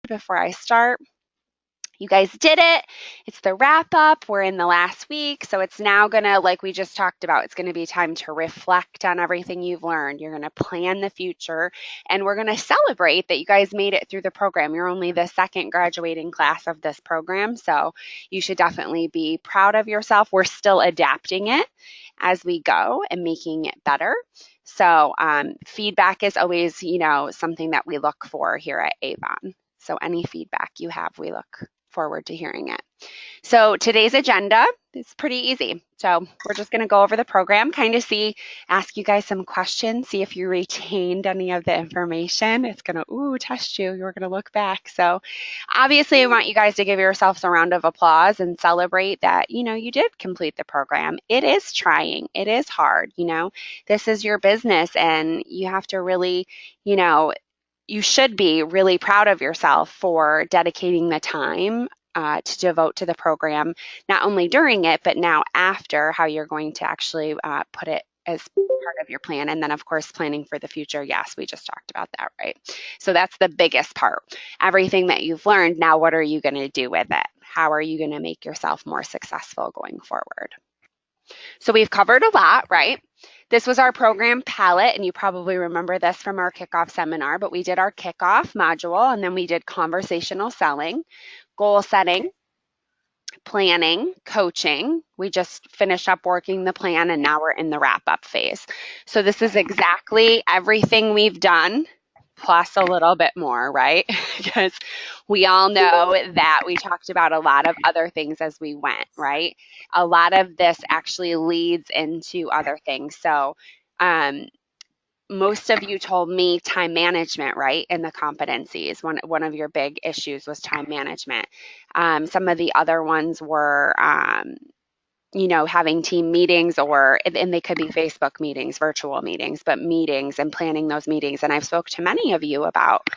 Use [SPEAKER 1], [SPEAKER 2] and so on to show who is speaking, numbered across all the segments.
[SPEAKER 1] before I start. You guys did it. It's the wrap up. We're in the last week. So it's now going to, like we just talked about, it's going to be time to reflect on everything you've learned. You're going to plan the future, and we're going to celebrate that you guys made it through the program. You're only the second graduating class of this program. So you should definitely be proud of yourself. We're still adapting it as we go and making it better. So feedback is always, something that we look for here at Avon. So any feedback you have, we look forward to hearing it. So today's agenda is pretty easy. So we're just going to go over the program, kind of ask you guys some questions, see if you retained any of the information. It's going to, test you. You're going to look back. So obviously I want you guys to give yourselves a round of applause and celebrate that, you did complete the program. It is trying. It is hard. This is your business, and you have to really, you should be really proud of yourself for dedicating the time to devote to the program, not only during it, but now after, how you're going to actually put it as part of your plan. And then, of course, planning for the future. Yes, we just talked about that, right? So that's the biggest part. Everything that you've learned, now what are you going to do with it? How are you going to make yourself more successful going forward? So we've covered a lot, right? This was our program palette, and you probably remember this from our kickoff seminar, but we did our kickoff module, and then we did conversational selling, goal setting, planning, coaching. We just finished up working the plan, and now we're in the wrap-up phase. So this is exactly everything we've done, plus a little bit more, right? Because we all know that we talked about a lot of other things as we went, right? A lot of this actually leads into other things. So most of you told me time management, right? And the competencies. One of your big issues was time management. Some of the other ones were, having team meetings, and they could be Facebook meetings, virtual meetings, but meetings and planning those meetings. And I've spoke to many of you about,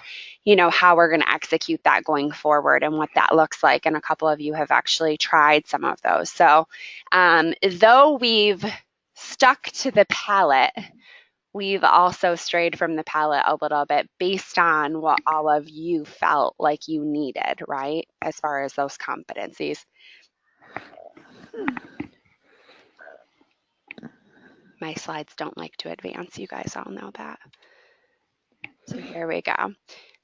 [SPEAKER 1] how we're going to execute that going forward and what that looks like. And a couple of you have actually tried some of those. So though we've stuck to the palette, we've also strayed from the palette a little bit based on what all of you felt like you needed, right? As far as those competencies. My slides don't like to advance. You guys all know that. So here we go.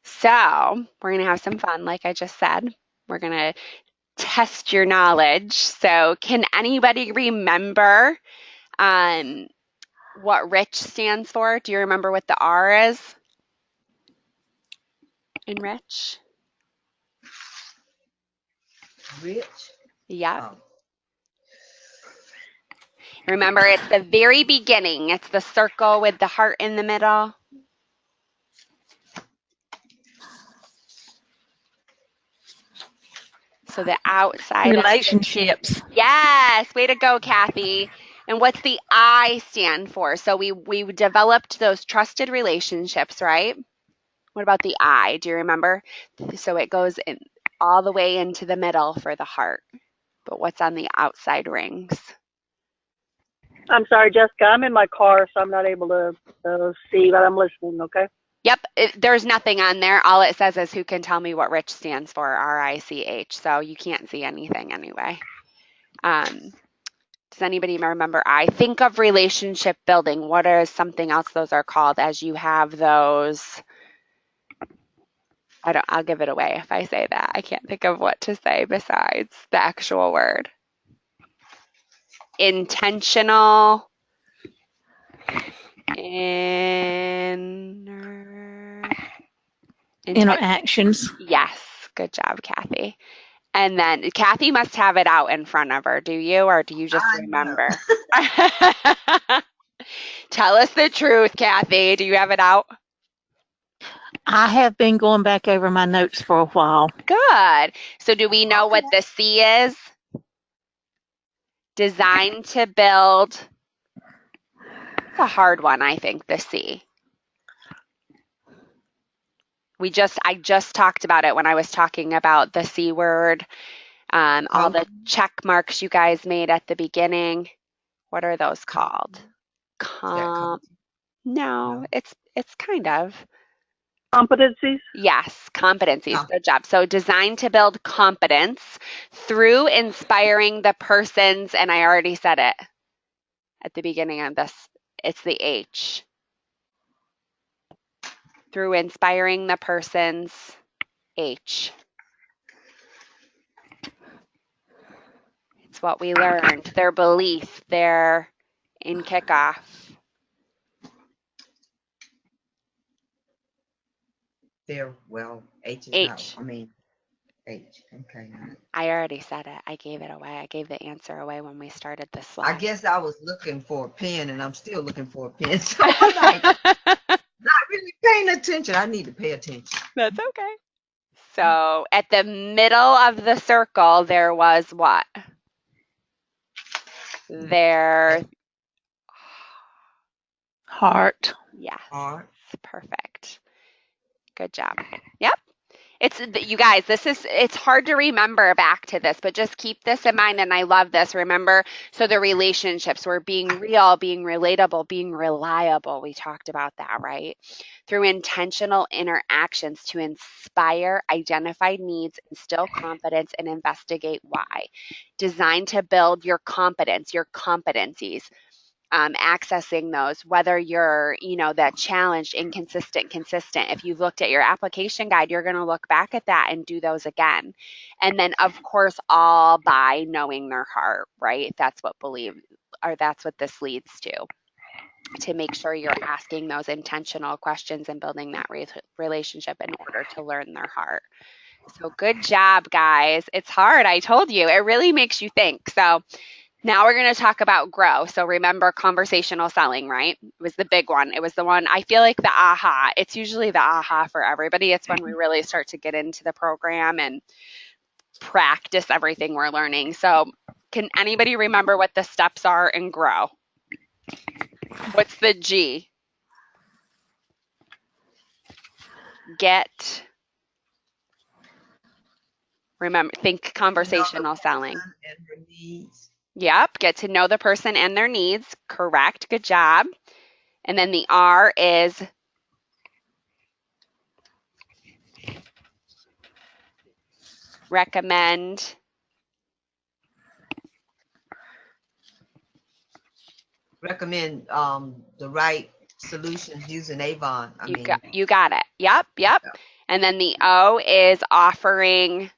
[SPEAKER 1] So we're going to have some fun, like I just said. We're going to test your knowledge. So can anybody remember what RICH stands for? Do you remember what the R is in RICH?
[SPEAKER 2] Rich?
[SPEAKER 1] Yep. Remember, it's the very beginning. It's the circle with the heart in the middle. So the outside
[SPEAKER 3] relationships.
[SPEAKER 1] Yes, way to go, Kathy. And what's the I stand for? So we developed those trusted relationships, right? What about the I? Do you remember? So it goes in all the way into the middle for the heart. But what's on the outside rings?
[SPEAKER 4] I'm sorry, Jessica. I'm in my car, so I'm not able to see, but I'm listening, okay?
[SPEAKER 1] Yep, there's nothing on there. All it says is who can tell me what RICH stands for, R-I-C-H. So you can't see anything anyway. Does anybody remember I? Think of relationship building. What is something else those are called as you have those? I'll give it away if I say that. I can't think of what to say besides the actual word. Intentional.
[SPEAKER 3] Interactions.
[SPEAKER 1] Yes. Good job, Kathy. And then Kathy must have it out in front of her. Do you, or do you just remember? Tell us the truth, Kathy. Do you have it out?
[SPEAKER 3] I have been going back over my notes for a while.
[SPEAKER 1] Good. So do we know what the C is? Designed to build. It's a hard one, I think, the C. I just talked about it when I was talking about the C word, all the check marks you guys made at the beginning. What are those called? No, it's kind of.
[SPEAKER 4] Competencies?
[SPEAKER 1] Yes, competencies.
[SPEAKER 2] Com-
[SPEAKER 1] Good job. So designed to build competence through inspiring the person's, and I already said it at the beginning of this, it's the H. Through inspiring the person's H. It's what we learned, their belief, their in kickoff.
[SPEAKER 2] There, well, H is
[SPEAKER 1] H.
[SPEAKER 2] not, I mean, H, okay.
[SPEAKER 1] I already said it. I gave it away. I gave the answer away when we started this slide.
[SPEAKER 2] I guess I was looking for a pen and I'm still looking for a pen. So I'm like, not really paying attention. I need to pay attention.
[SPEAKER 1] That's okay. So at the middle of the circle, there was what? Their
[SPEAKER 3] Heart.
[SPEAKER 1] yes,
[SPEAKER 2] Heart.
[SPEAKER 1] perfect. Good job. Yep. It's you guys, it's hard to remember back to this, but just keep this in mind. And I love this. Remember, so the relationships were being real, being relatable, being reliable. We talked about that, right? Through intentional interactions to inspire identified needs, instill confidence, and investigate why. Designed to build your competence, your competencies. Accessing those, whether you're, that challenged, inconsistent, consistent. If you've looked at your application guide, you're going to look back at that and do those again. And then, of course, all by knowing their heart, right? That's what that's what this leads to make sure you're asking those intentional questions and building that relationship in order to learn their heart. So good job, guys. It's hard. I told you, it really makes you think. So now we're going to talk about grow. So remember conversational selling, right? It was the big one. It was the one, I feel like the aha. It's usually the aha for everybody. It's when we really start to get into the program and practice everything we're learning. So can anybody remember what the steps are in grow? What's the G? Get. Remember, think conversational selling.
[SPEAKER 2] And her needs.
[SPEAKER 1] Yep, get to know the person and their needs. Correct, good job. And then the R is recommend.
[SPEAKER 2] Recommend the right solutions using Avon.
[SPEAKER 1] You got it. Yep. And then the O is offering.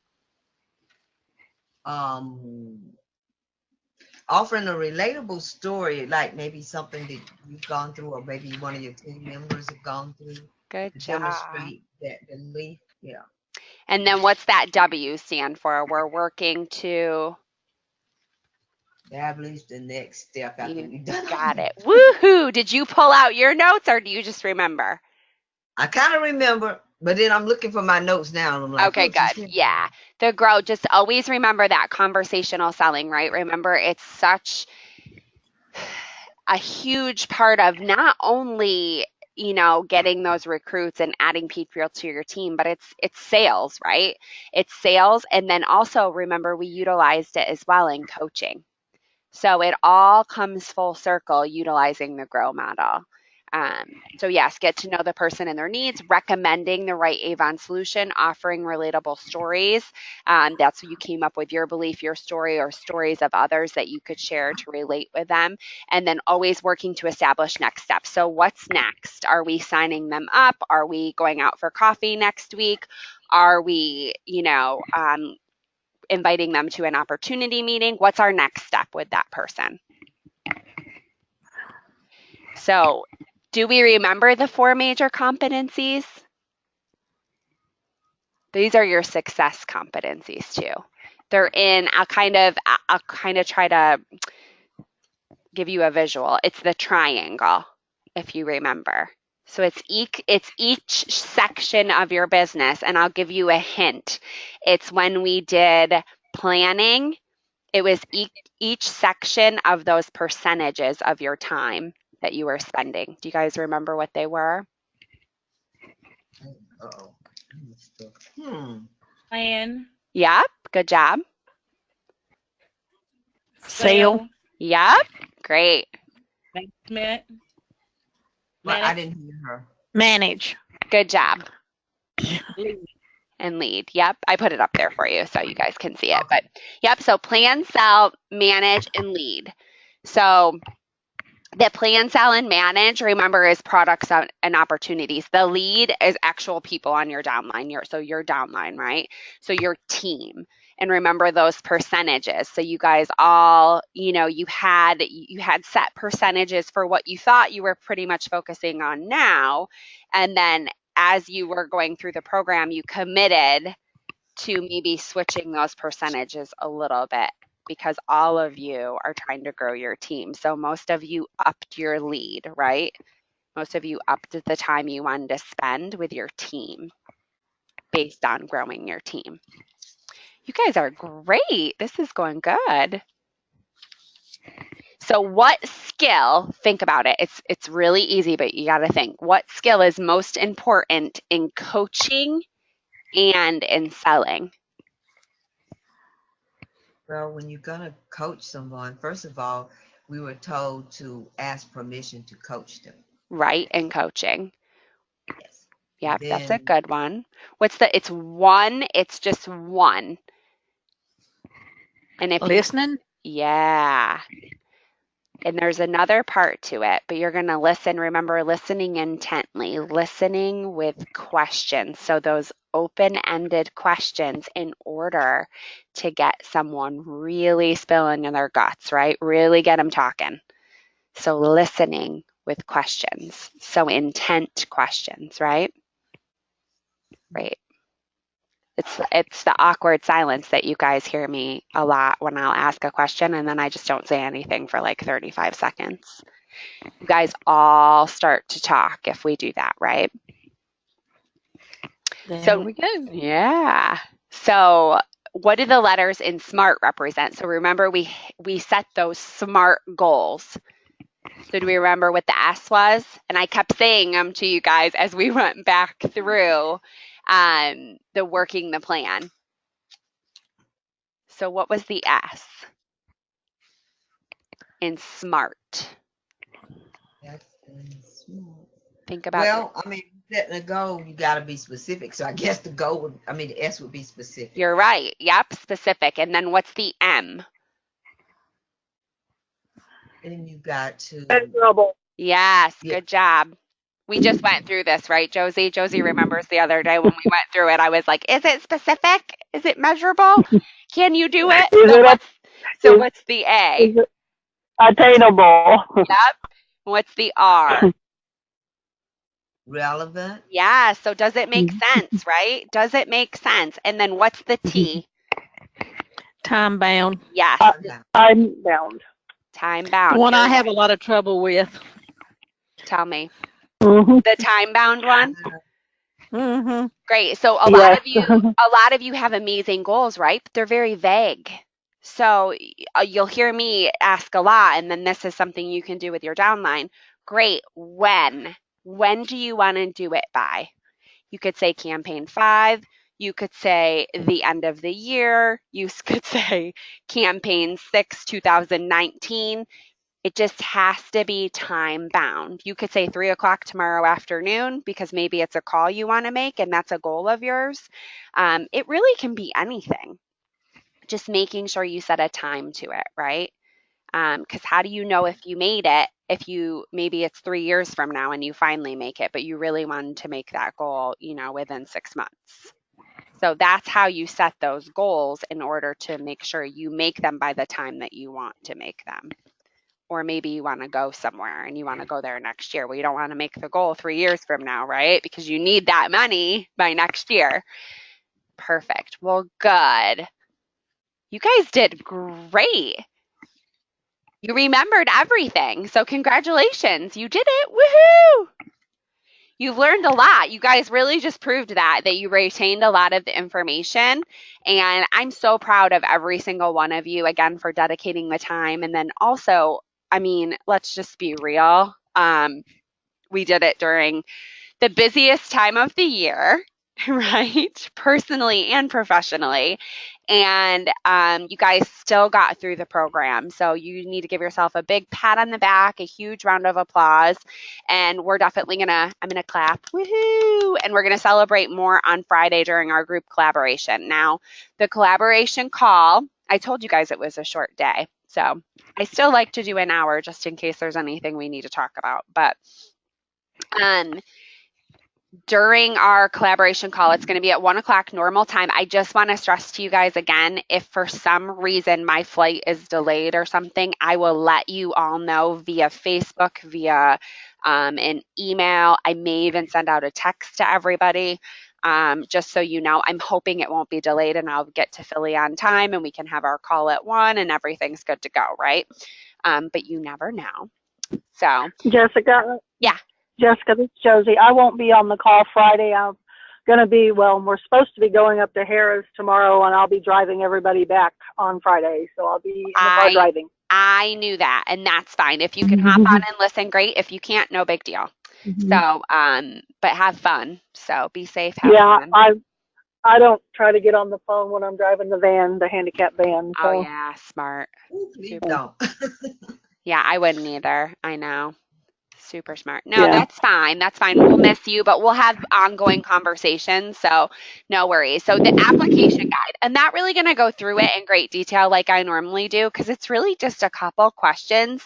[SPEAKER 2] Offering a relatable story, like maybe something that you've gone through, or maybe one of your team members have gone through.
[SPEAKER 1] Good
[SPEAKER 2] to
[SPEAKER 1] job.
[SPEAKER 2] Demonstrate that belief. Yeah.
[SPEAKER 1] And then what's that W stand for? We're working to.
[SPEAKER 2] Establish the next step after you've done.
[SPEAKER 1] Got it. Woohoo! Did you pull out your notes or do you just remember?
[SPEAKER 2] I kind of remember, but then I'm looking for my notes now. And I'm like,
[SPEAKER 1] okay, good. Yeah. The grow, just always remember that conversational selling, right? Remember, it's such a huge part of not only, getting those recruits and adding people to your team, but it's sales, right? It's sales. And then also remember, we utilized it as well in coaching. So it all comes full circle utilizing the grow model. So yes, get to know the person and their needs, recommending the right Avon solution, offering relatable stories. That's what you came up with, your belief, your story, or stories of others that you could share to relate with them. And then always working to establish next steps. So what's next? Are we signing them up? Are we going out for coffee next week? Are we, inviting them to an opportunity meeting? What's our next step with that person? So do we remember the 4 major competencies? These are your success competencies too. They're in, I'll kind of try to give you a visual. It's the triangle, if you remember. So it's each section of your business, and I'll give you a hint. It's when we did planning, it was each section of those percentages of your time that you were spending. Do you guys remember what they were?
[SPEAKER 5] Plan.
[SPEAKER 1] Yep, good job.
[SPEAKER 3] Sale.
[SPEAKER 1] Yep, great.
[SPEAKER 5] Management.
[SPEAKER 2] But I didn't hear her.
[SPEAKER 3] Manage.
[SPEAKER 1] Good job. And lead. Yep. I put it up there for you so you guys can see it.
[SPEAKER 2] Okay.
[SPEAKER 1] But yep. So plan, sell, manage, and lead. So the plan, sell, and manage, remember, is products and opportunities. The lead is actual people on your downline. Your downline, right? So your team. And remember those percentages. So you guys all, you had set percentages for what you thought you were pretty much focusing on now. And then as you were going through the program, you committed to maybe switching those percentages a little bit because all of you are trying to grow your team. So most of you upped your lead, right? Most of you upped the time you wanted to spend with your team based on growing your team. You guys are great. This is going good. So what skill, think about it. It's really easy, but you got to think. What skill is most important in coaching and in selling?
[SPEAKER 2] Well, when you're gonna coach someone, first of all, we were told to ask permission to coach them.
[SPEAKER 1] Right? In coaching.
[SPEAKER 2] Yes.
[SPEAKER 1] Yep, that's a
[SPEAKER 2] Then
[SPEAKER 1] good one. It's just one. And if you,
[SPEAKER 3] Listening.
[SPEAKER 1] yeah. And there's another part to it, but you're going to listen. Remember, listening intently, listening with questions. So those open-ended questions in order to get someone really spilling in their guts, right? Really get them talking. So listening with questions. So intent questions, right? Right. It's the awkward silence that you guys hear me a lot when I'll ask a question and then I just don't say anything for like 35 seconds. You guys all start to talk if we do that, right?
[SPEAKER 3] There we go.
[SPEAKER 1] Yeah. So what do the letters in SMART represent? So remember we set those SMART goals. So do we remember what the S was? And I kept saying them to you guys as we went back through the working the plan. So what was the S in SMART?
[SPEAKER 2] that's small.
[SPEAKER 1] Think about
[SPEAKER 2] Well, I mean, setting a goal, you gotta be specific. So I guess the S would be specific.
[SPEAKER 1] You're right. Yep, specific. And then what's the M?
[SPEAKER 2] Then you got to
[SPEAKER 4] Measurable.
[SPEAKER 1] Yes,
[SPEAKER 2] Yeah.
[SPEAKER 1] good job. We just went through this, right, Josie? Josie remembers the other day when we went through it, I was like, is it specific? Is it measurable? Can you do it? What's the A?
[SPEAKER 4] Is it attainable?
[SPEAKER 1] Yep. What's the R?
[SPEAKER 2] relevant.
[SPEAKER 1] Yeah, so does it make sense, right? Does it make sense? And then what's the T?
[SPEAKER 3] Time bound.
[SPEAKER 1] Yes,
[SPEAKER 4] I'm bound.
[SPEAKER 1] time
[SPEAKER 3] The
[SPEAKER 1] bound.
[SPEAKER 3] one I have a lot of trouble with.
[SPEAKER 1] Tell me.
[SPEAKER 4] Mm-hmm.
[SPEAKER 1] The time bound one?
[SPEAKER 3] Mm-hmm.
[SPEAKER 1] Great. So a lot of you have amazing goals, right? But they're very vague. So you'll hear me ask a lot, and then this is something you can do with your downline. Great. When? When do you want to do it by? You could say campaign 5. You could say the end of the year. You could say campaign 6, 2019. It just has to be time bound. You could say 3:00 tomorrow afternoon because maybe it's a call you want to make and that's a goal of yours. It really can be anything. Just making sure you set a time to it, right? Because how do you know if you made it? If maybe it's 3 years from now and you finally make it, but you really wanted to make that goal, within 6 months. So that's how you set those goals in order to make sure you make them by the time that you want to make them. Or maybe you want to go somewhere and you want to go there next year. Well, you don't want to make the goal 3 years from now, right? Because you need that money by next year. Perfect. Well, good. You guys did great. You remembered everything. So congratulations. You did it. Woohoo! You've learned a lot. You guys really just proved that you retained a lot of the information. And I'm so proud of every single one of you, again, for dedicating the time. And then also, let's just be real. We did it during the busiest time of the year. right? Personally and professionally. And you guys still got through the program. So you need to give yourself a big pat on the back, a huge round of applause. And we're definitely I'm going to clap. Woohoo! And we're going to celebrate more on Friday during our group collaboration. Now, the collaboration call, I told you guys it was a short day. So I still like to do an hour just in case there's anything we need to talk about. But during our collaboration call, it's going to be at 1 o'clock normal time. I just want to stress to you guys again, if for some reason my flight is delayed or something, I will let you all know via Facebook, via an email. I may even send out a text to everybody. Just so you know, I'm hoping it won't be delayed and I'll get to Philly on time and we can have our call at 1 and everything's good to go, right? But you never know. So,
[SPEAKER 4] Jessica?
[SPEAKER 1] yeah.
[SPEAKER 4] Jessica, this is Josie. I won't be on the call Friday. I'm going to be, we're supposed to be going up to Harris tomorrow, and I'll be driving everybody back on Friday. So I'll be in the car driving.
[SPEAKER 1] I knew that, and that's fine. If you can hop on and listen, great. If you can't, no big deal. So, but have fun. So be safe. Have fun.
[SPEAKER 4] I don't try to get on the phone when I'm driving the van, the handicap van. So.
[SPEAKER 1] Oh, yeah, smart.
[SPEAKER 2] Ooh, please don't.
[SPEAKER 1] Yeah, I wouldn't either. I know. Super smart. No, yeah. That's fine. That's fine. We'll miss you, but we'll have ongoing conversations. So no worries. So the application guide, I'm not really going to go through it in great detail like I normally do because it's really just a couple questions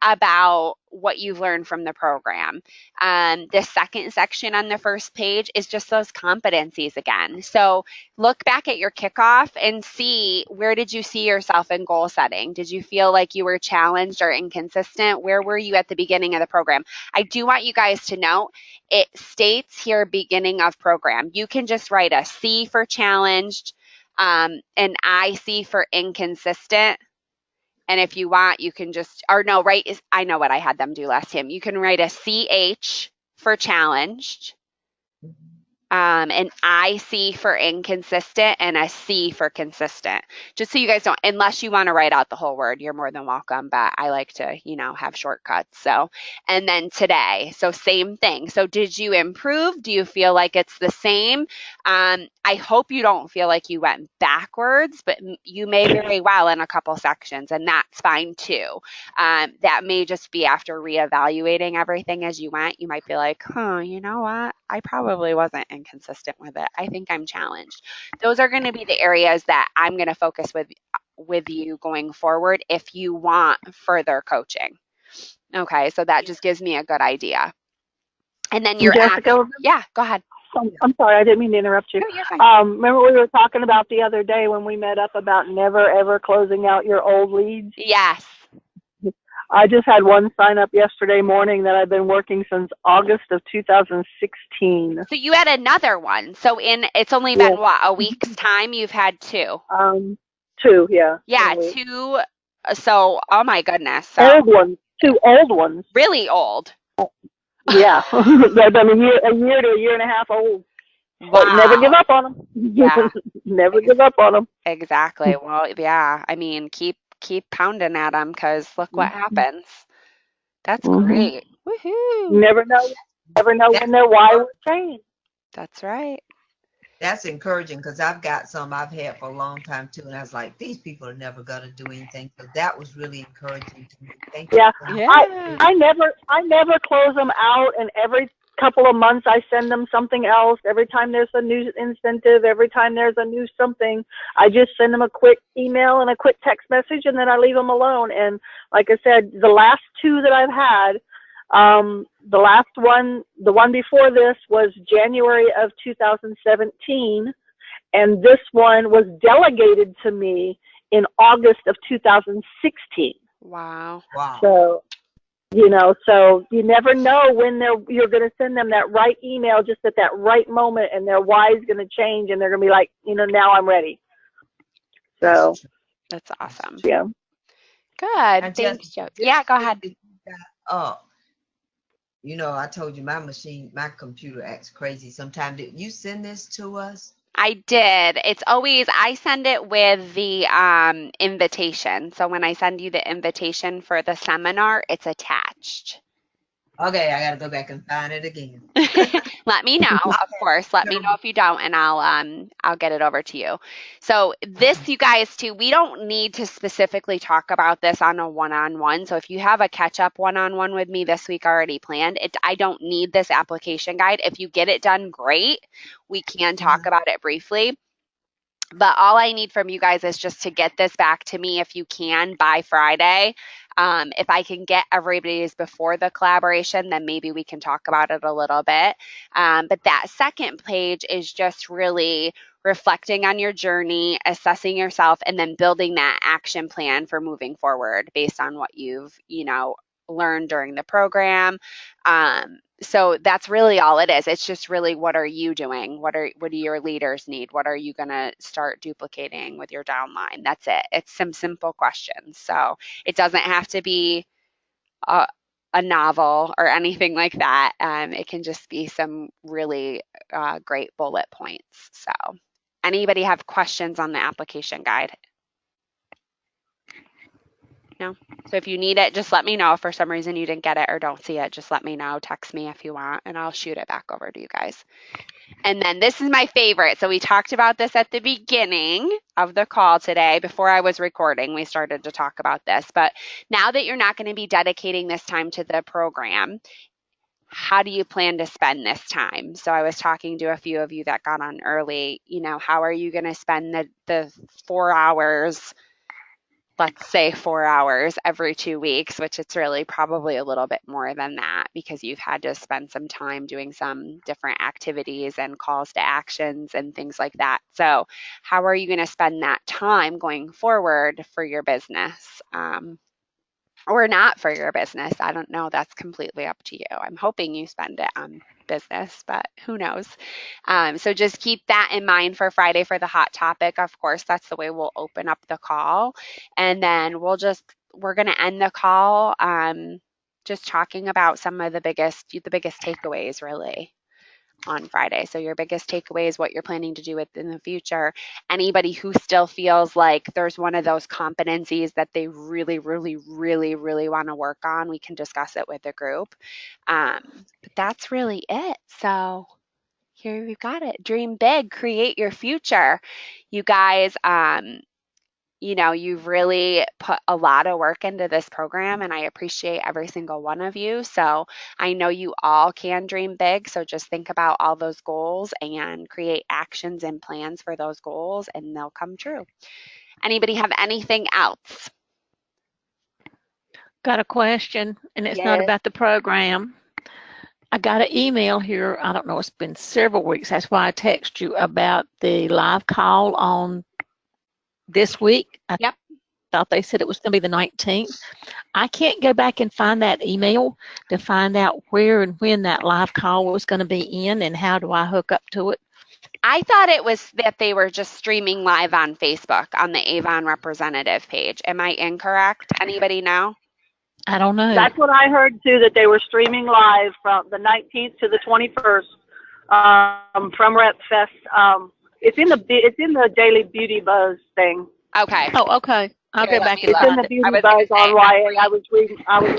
[SPEAKER 1] about what you've learned from the program. The second section on the first page is just those competencies again. So look back at your kickoff and see, where did you see yourself in goal setting? Did you feel like you were challenged or inconsistent? Where were you at the beginning of the program? I do want you guys to know, it states here beginning of program. You can just write a C for challenged, an IC for inconsistent. And if you want, you can just, or no, right, I know what I had them do last time. You can write a CH for challenged, an IC for inconsistent, and a C for consistent. Just so you guys don't, unless you want to write out the whole word, you're more than welcome, but I like to, have shortcuts. So, and then today, so same thing. So did you improve? Do you feel like it's the same? I hope you don't feel like you went backwards, but you may very well in a couple sections, and that's fine too. That may just be after reevaluating everything as you went. You might be like, you know what? I probably wasn't inconsistent with it. I think I'm challenged. Those are going to be the areas that I'm going to focus with you going forward if you want further coaching. Okay, so that just gives me a good idea. And then your
[SPEAKER 4] Jessica,
[SPEAKER 1] yeah, go ahead.
[SPEAKER 4] I'm sorry, I didn't mean to interrupt you.
[SPEAKER 1] No, you're fine.
[SPEAKER 4] Remember we were talking about the other day when we met up about never ever closing out your old leads?
[SPEAKER 1] Yes.
[SPEAKER 4] I just had one sign up yesterday morning that I've been working since August of 2016.
[SPEAKER 1] So you had another one. So it's only been what, a week's time? You've had two.
[SPEAKER 4] 2, yeah.
[SPEAKER 1] Yeah, 2. So, oh my goodness. So,
[SPEAKER 4] old ones. 2 old ones.
[SPEAKER 1] Really old.
[SPEAKER 4] Yeah. They've been a year to a year and a half old.
[SPEAKER 1] Wow.
[SPEAKER 4] But never give up on them.
[SPEAKER 1] Yeah.
[SPEAKER 4] Never give up on them.
[SPEAKER 1] Exactly. Well, yeah. I mean, keep pounding at them because look what happens. That's great. Woohoo.
[SPEAKER 4] Never know when their why will change.
[SPEAKER 1] That's right.
[SPEAKER 2] That's encouraging because I've got some I've had for a long time too, and I was like, these people are never gonna do anything. So that was really encouraging to me. Thank you.
[SPEAKER 4] Yeah. I never close them out, and every couple of months I send them something else. Every time there's a new incentive, every time there's a new something, I just send them a quick email and a quick text message, and then I leave them alone. And like I said, the last 2 that I've had, the last one, the one before this was January of 2017, and this one was delegated to me in August of 2016.
[SPEAKER 1] Wow.
[SPEAKER 4] So, so you never know when you're going to send them that right email just at that right moment, and their why is going to change, and they're going to be like, now I'm ready. So
[SPEAKER 1] that's awesome.
[SPEAKER 4] Yeah.
[SPEAKER 1] Good. Thanks, Joe. Yeah, go ahead.
[SPEAKER 2] I told you my computer acts crazy sometimes. Did you send this to us?
[SPEAKER 1] I did. I send it with the invitation. So when I send you the invitation for the seminar, it's attached.
[SPEAKER 2] Okay, I gotta go back and find it again.
[SPEAKER 1] Let me know, of course. Let me know if you don't, and I'll get it over to you. So this, you guys, too, we don't need to specifically talk about this on a one-on-one. So if you have a catch-up one-on-one with me this week already planned, I don't need this application guide. If you get it done, great. We can talk about it briefly. But all I need from you guys is just to get this back to me if you can by Friday. If I can get everybody's before the collaboration, then maybe we can talk about it a little bit. But that second page is just really reflecting on your journey, assessing yourself, and then building that action plan for moving forward based on what you've, learned during the program. So that's really all it is. It's just really, what are you doing? What do your leaders need? What are you going to start duplicating with your downline? That's it. It's some simple questions. So it doesn't have to be a novel or anything like that. It can just be some really great bullet points. So anybody have questions on the application guide? No? So if you need it, just let me know. If for some reason you didn't get it or don't see it, just let me know. Text me if you want, and I'll shoot it back over to you guys. And then this is my favorite. So we talked about this at the beginning of the call today. Before I was recording, we started to talk about this. But now that you're not going to be dedicating this time to the program, how do you plan to spend this time? So I was talking to a few of you that got on early. How are you going to spend the 4 hours, let's say 4 hours every 2 weeks, which it's really probably a little bit more than that because you've had to spend some time doing some different activities and calls to actions and things like that. So how are you going to spend that time going forward for your business? Or not for your business? I don't know. That's completely up to you. I'm hoping you spend it on business, but who knows? So just keep that in mind for Friday for the hot topic. Of course, that's the way we'll open up the call. And then we're going to end the call just talking about some of the biggest takeaways really on Friday. So your biggest takeaways, what you're planning to do with in the future. Anybody who still feels like there's one of those competencies that they really, really, really, really want to work on, we can discuss it with the group. But that's really it. So here we've got it. Dream big, create your future. You guys, you've really put a lot of work into this program, and I appreciate every single one of you. So I know you all can dream big. So just think about all those goals and create actions and plans for those goals, and they'll come true. Anybody have anything else?
[SPEAKER 3] Got a question, and it's not
[SPEAKER 1] Yes.
[SPEAKER 3] about the program. I got an email here. I don't know, it's been several weeks. That's why I text you about the live call on this week.
[SPEAKER 1] Yep.
[SPEAKER 3] Thought they said it was going to be the 19th. I can't go back and find that email to find out where and when that live call was going to be in, and how do I hook up to it?
[SPEAKER 1] I thought it was that they were just streaming live on Facebook on the Avon representative page. Am I incorrect? Anybody know?
[SPEAKER 3] I don't know.
[SPEAKER 4] That's what I heard too, that they were streaming live from the 19th to the 21st from RepFest. It's in the Daily Beauty Buzz thing.
[SPEAKER 1] Okay.
[SPEAKER 3] Oh, okay. I'll
[SPEAKER 1] Here,
[SPEAKER 3] go
[SPEAKER 1] let
[SPEAKER 3] back
[SPEAKER 1] me
[SPEAKER 3] and
[SPEAKER 4] It's
[SPEAKER 1] look.
[SPEAKER 4] in
[SPEAKER 3] find
[SPEAKER 4] the
[SPEAKER 3] it.
[SPEAKER 4] Beauty
[SPEAKER 1] I was
[SPEAKER 4] Buzz
[SPEAKER 1] gonna say,
[SPEAKER 4] on YA. I was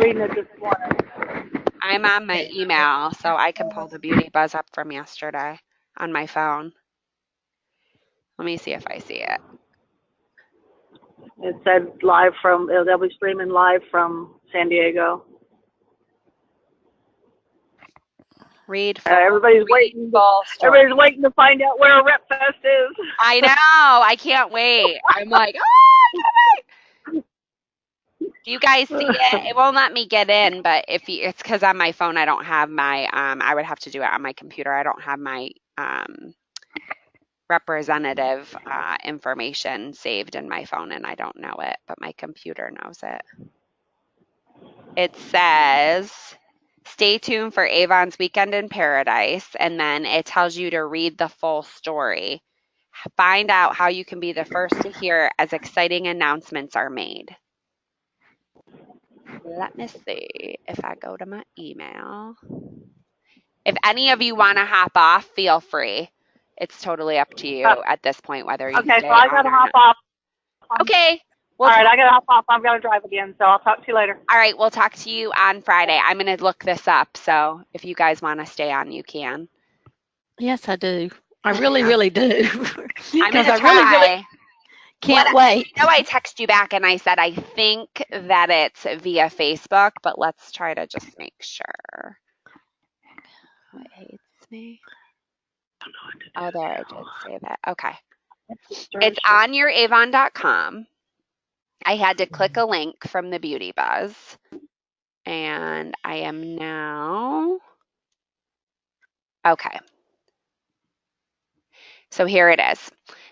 [SPEAKER 4] reading it this morning.
[SPEAKER 1] I'm on my email, so I can pull the Beauty Buzz up from yesterday on my phone. Let me see if I see it.
[SPEAKER 4] It said live from, they'll be streaming live from San Diego.
[SPEAKER 1] Read
[SPEAKER 4] Everybody's waiting. Everybody's waiting to find out where RepFest is.
[SPEAKER 1] I know. I can't wait. I'm like, oh, I can't wait. Do you guys see it? It won't let me get in, but it's because on my phone I don't have my I would have to do it on my computer. I don't have my representative information saved in my phone, and I don't know it, but my computer knows it. It says, stay tuned for Avon's Weekend in Paradise, and then it tells you to read the full story. Find out how you can be the first to hear as exciting announcements are made. Let me see if I go to my email. If any of you want to hop off, feel free. It's totally up to you at this point whether you
[SPEAKER 4] Okay,
[SPEAKER 1] stay
[SPEAKER 4] so I
[SPEAKER 1] on
[SPEAKER 4] gotta
[SPEAKER 1] or
[SPEAKER 4] hop
[SPEAKER 1] not.
[SPEAKER 4] off.
[SPEAKER 1] Okay. We'll
[SPEAKER 4] All right, I gotta hop off. I've got to drive again, so I'll talk to you later.
[SPEAKER 1] All right, we'll talk to you on Friday. I'm going to look this up, so if you guys want to stay on, you can.
[SPEAKER 3] Yes, I do. I really, really do.
[SPEAKER 1] I'm going
[SPEAKER 3] Because
[SPEAKER 1] to
[SPEAKER 3] I really, really
[SPEAKER 1] try.
[SPEAKER 3] can't wait.
[SPEAKER 1] I know I text you back and I said I think that it's via Facebook, but let's try to just make sure. Oh, it hates me. Oh, there, I did say that. Okay. It's on your Avon.com. I had to click a link from the Beauty Buzz. And I am now. Okay. So here it is.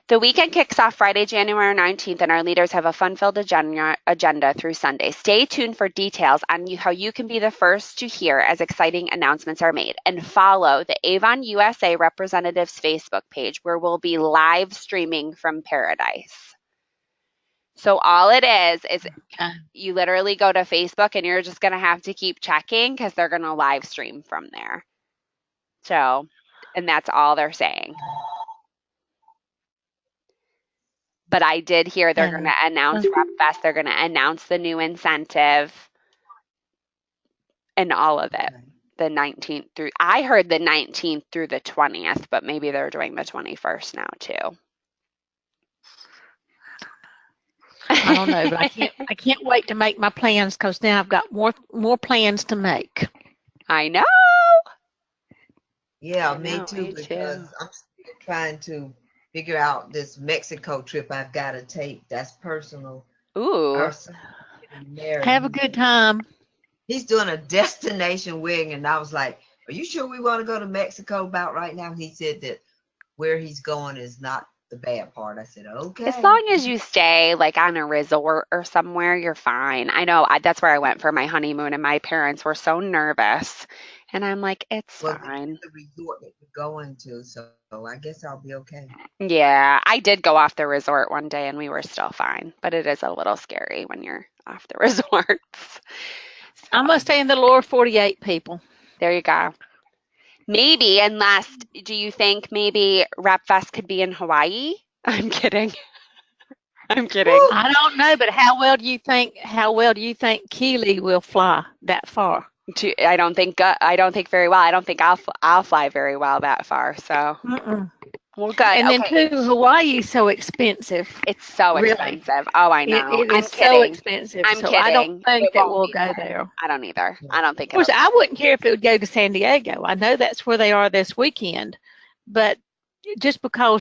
[SPEAKER 1] The weekend kicks off Friday, January 19th, and our leaders have a fun-filled agenda through Sunday. Stay tuned for details on how you can be the first to hear as exciting announcements are made. And follow the Avon USA Representatives Facebook page, where we'll be live streaming from Paradise. So all it is you literally go to Facebook, and you're just going to have to keep checking because they're going to live stream from there. So, and that's all they're saying. But I did hear they're going to announce RepFest. They're going to announce the new incentive and all of it. The 19th through, I heard the 19th through the 20th, but maybe they're doing the 21st now too.
[SPEAKER 3] I don't know, but I can't wait to make my plans because now I've got more plans to make.
[SPEAKER 1] I know.
[SPEAKER 2] Yeah,
[SPEAKER 1] I
[SPEAKER 2] me
[SPEAKER 1] know,
[SPEAKER 2] too,
[SPEAKER 1] me
[SPEAKER 2] because
[SPEAKER 1] too.
[SPEAKER 2] I'm still trying to figure out this Mexico trip I've got to take. That's personal.
[SPEAKER 1] Ooh.
[SPEAKER 2] Our son is getting married.
[SPEAKER 3] Have a good time.
[SPEAKER 2] He's doing a destination wedding, and I was like, "Are you sure we want to go to Mexico about right now?" He said that where he's going is not the bad part. I said, "Okay."
[SPEAKER 1] As long as you stay like on a resort or somewhere, you're fine. I know that's where I went for my honeymoon, and my parents were so nervous. And I'm like, it's fine.
[SPEAKER 2] The resort that we're going to, so I guess I'll be okay.
[SPEAKER 1] Yeah, I did go off the resort one day and we were still fine, but it is a little scary when you're off the resorts. So,
[SPEAKER 3] I'm going to stay in the lower 48, people.
[SPEAKER 1] there you go. Maybe, unless, do you think maybe RepFest could be in Hawaii? I'm kidding. I'm kidding.
[SPEAKER 3] I don't know, but how well do you think Keely will fly that far?
[SPEAKER 1] I don't think very well. I don't think I'll fly very well that far. So well, good.
[SPEAKER 3] And then too, Hawaii is so expensive.
[SPEAKER 1] It's so
[SPEAKER 3] Really?
[SPEAKER 1] expensive. Oh, I know.
[SPEAKER 3] It
[SPEAKER 1] I'm
[SPEAKER 3] is
[SPEAKER 1] kidding.
[SPEAKER 3] so expensive.
[SPEAKER 1] I'm
[SPEAKER 3] so
[SPEAKER 1] kidding.
[SPEAKER 3] I don't think
[SPEAKER 1] It
[SPEAKER 3] that
[SPEAKER 1] won't
[SPEAKER 3] we'll
[SPEAKER 1] be
[SPEAKER 3] go
[SPEAKER 1] fun.
[SPEAKER 3] there.
[SPEAKER 1] I don't either. I don't think.
[SPEAKER 3] Of course, I wouldn't care if it would go to San Diego. I know that's where they are this weekend, but just because